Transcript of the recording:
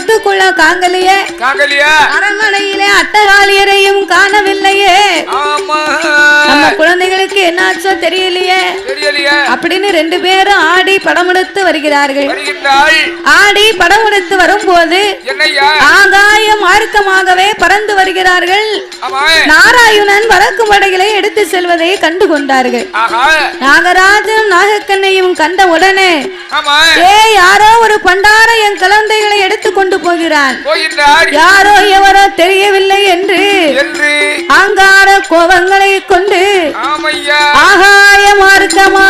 காட்டுக்குள்ள காங்கலியே அரண்மனையிலே அட்டகாளியரையும் காணவில்லையே. நம்ம குழந்தைகளுக்கு என்னாச்சோ தெரியலையே அப்படின்னு 2 பேரும் ஆடி படம் எடுத்து வருகிறார்கள். ஆடி படம் எடுத்து வரும்போது ஆகாய மார்க்கமாகவே பறந்து வருகிறார்கள். நாராயணன் வழக்கு மடைகளை எடுத்து செல்வதை கண்டு கொண்டார்கள். நாகராஜனும் நாகக்கண்ணையும் கண்ட உடனே யாரோ ஒரு பண்டார என் குழந்தைகளை எடுத்து கொண்டு போகிறான், யாரோ எவரோ தெரியவில்லை என்று அங்கார கோபங்களை கொண்டு ஆகாய மார்க்கமா